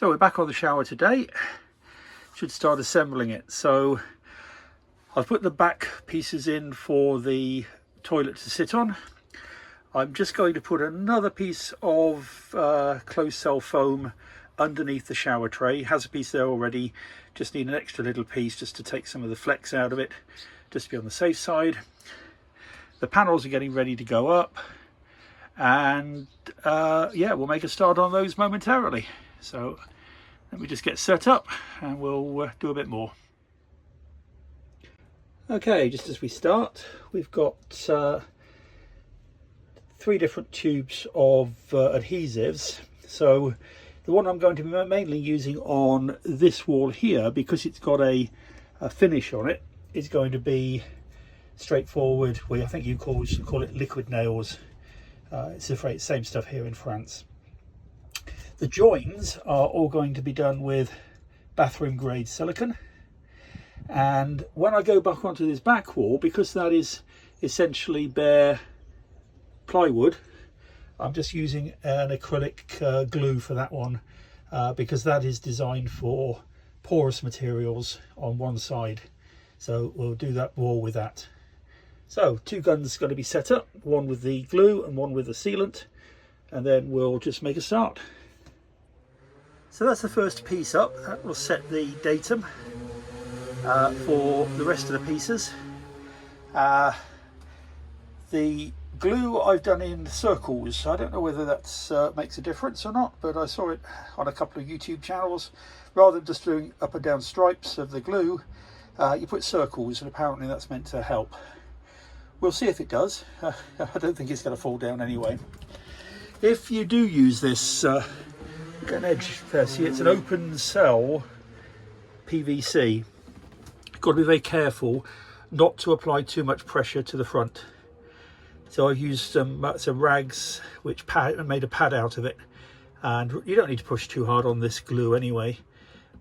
So we're back on the shower today. Should start assembling it. So I've put the back pieces in for the toilet to sit on. I'm just going to put another piece of closed cell foam underneath the shower tray. It has a piece there already, just need an extra little piece just to take some of the flex out of it, just to be on the safe side. The panels are getting ready to go up, and yeah, we'll make a start on those momentarily. So let me just get set up and we'll do a bit more. Okay, just as we start, we've got 3 different tubes of adhesives. So the one I'm going to be mainly using on this wall here, because it's got a finish on it, is going to be straightforward. Well, I think you call it liquid nails. It's the same stuff here in France. The joins are all going to be done with bathroom grade silicone. And when I go back onto this back wall, because that is essentially bare plywood, I'm just using an acrylic glue for that one, because that is designed for porous materials on one side. So we'll do that wall with that. So 2 guns going to be set up, one with the glue and one with the sealant, and then we'll just make a start. So that's the first piece up. That will set the datum for the rest of the pieces. The glue I've done in circles. I don't know whether that makes a difference or not, but I saw it on a couple of YouTube channels. Rather than just doing up and down stripes of the glue, you put circles, and apparently that's meant to help. We'll see if it does. I don't think it's going to fall down anyway. If you do use this, get an edge there. See, it's an open cell PVC. You've got to be very careful not to apply too much pressure to the front. So I've used some rags which made a pad out of it, and you don't need to push too hard on this glue anyway,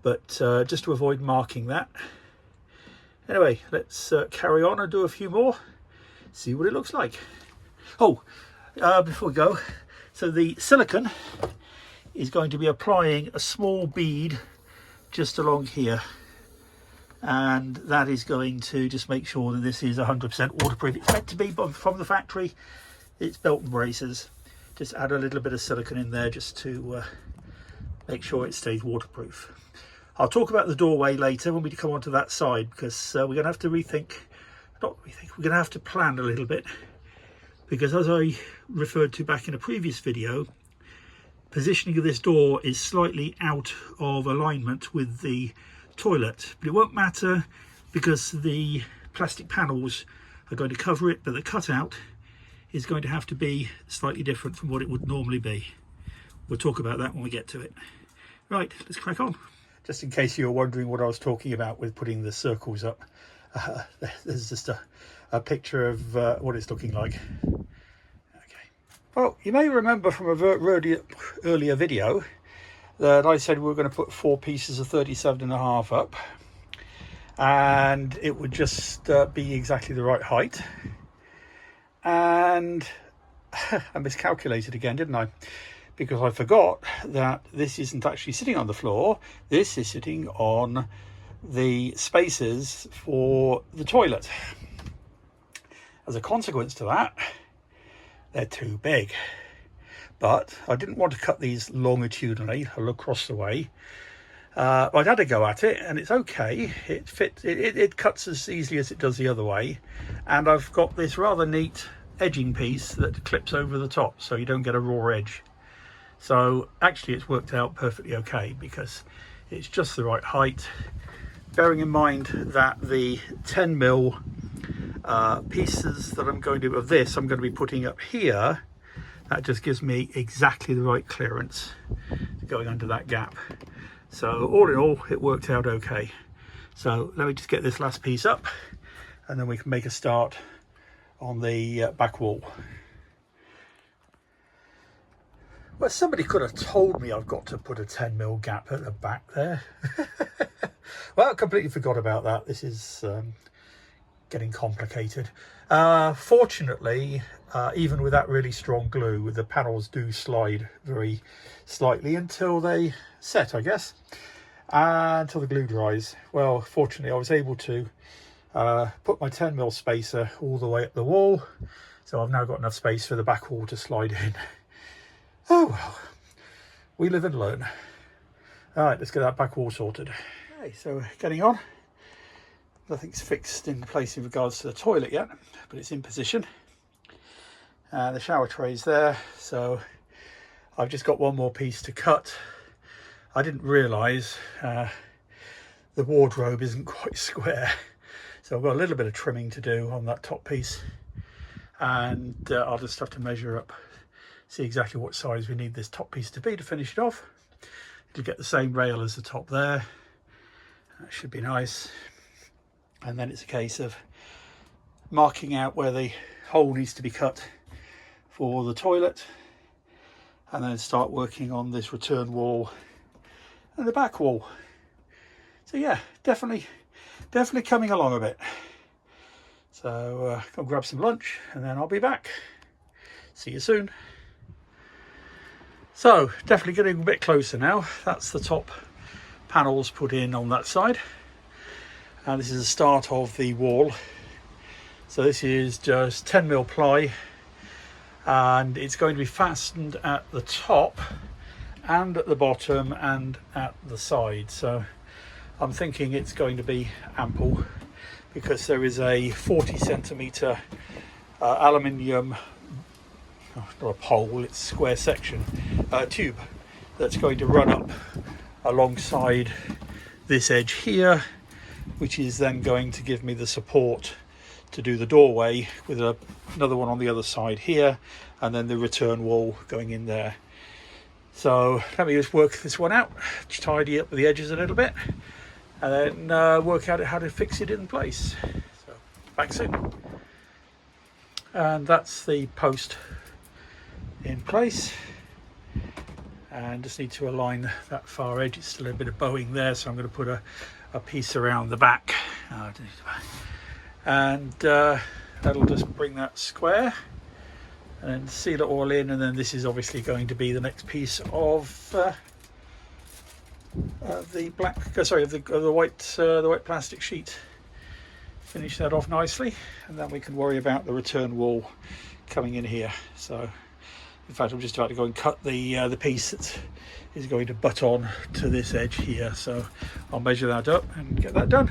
but just to avoid marking that. Anyway, let's carry on and do a few more, see what it looks like. Oh, before we go, so the silicone is going to be applying a small bead just along here, and that is going to just make sure that this is 100% waterproof. It's meant to be, but from the factory it's belt and braces. Just add a little bit of silicone in there just to make sure it stays waterproof. I'll talk about the doorway later when we come onto that side, because we're going to have to we're going to have to plan a little bit, because as I referred to back in a previous video, positioning of this door is slightly out of alignment with the toilet, but it won't matter because the plastic panels are going to cover it, but the cutout is going to have to be slightly different from what it would normally be. We'll talk about that when we get to it. Right, let's crack on. Just in case you were wondering what I was talking about with putting the circles up, there's just a picture of what it's looking like. Well, you may remember from a earlier video that I said we were going to put 4 pieces of 37.5 up, and it would just be exactly the right height. And I miscalculated again, didn't I? Because I forgot that this isn't actually sitting on the floor. This is sitting on the spaces for the toilet. As a consequence to that, they're too big. But I didn't want to cut these longitudinally across the way. I'd had a go at it, and it's okay. It fits. It cuts as easily as it does the other way. And I've got this rather neat edging piece that clips over the top, so you don't get a raw edge. So actually it's worked out perfectly okay, because it's just the right height. Bearing in mind that the 10mm pieces that I'm going to be putting up here, that just gives me exactly the right clearance going under that gap. So all in all, it worked out okay. So let me just get this last piece up, and then we can make a start on the back wall. Well, somebody could have told me I've got to put a 10mm gap at the back there. Well, I completely forgot about that. This is getting complicated. Fortunately, even with that really strong glue, the panels do slide very slightly until they set, I guess, until the glue dries. Well, fortunately I was able to put my 10mm spacer all the way up the wall, so I've now got enough space for the back wall to slide in. Oh well, we live and learn. All right, let's get that back wall sorted. Okay, so getting on. Nothing's fixed in place in regards to the toilet yet, but it's in position. The shower tray's there, so I've just got one more piece to cut. I didn't realise the wardrobe isn't quite square, so I've got a little bit of trimming to do on that top piece, and I'll just have to measure up, see exactly what size we need this top piece to be to finish it off. It'll get the same rail as the top there. That should be nice. And then it's a case of marking out where the hole needs to be cut for the toilet, and then start working on this return wall and the back wall. So yeah, definitely coming along a bit. So go grab some lunch and then I'll be back. See you soon. So definitely getting a bit closer now. That's the top panels put in on that side. And this is the start of the wall. So this is just 10mm ply, and it's going to be fastened at the top and at the bottom and at the side. So I'm thinking it's going to be ample, because there is a 40cm aluminium, not a pole, it's square section, tube that's going to run up alongside this edge here, which is then going to give me the support to do the doorway, with another one on the other side here, and then the return wall going in there. So let me just work this one out, tidy up the edges a little bit, and then work out how to fix it in place. So back soon. And that's the post in place, and just need to align that far edge. It's still a bit of bowing there, so I'm going to put a piece around the back, and that'll just bring that square and then seal it all in. And then this is obviously going to be the next piece of the white plastic sheet. Finish that off nicely, and then we can worry about the return wall coming in here. So in fact, I'm just about to go and cut the piece that is going to butt on to this edge here, so I'll measure that up and get that done.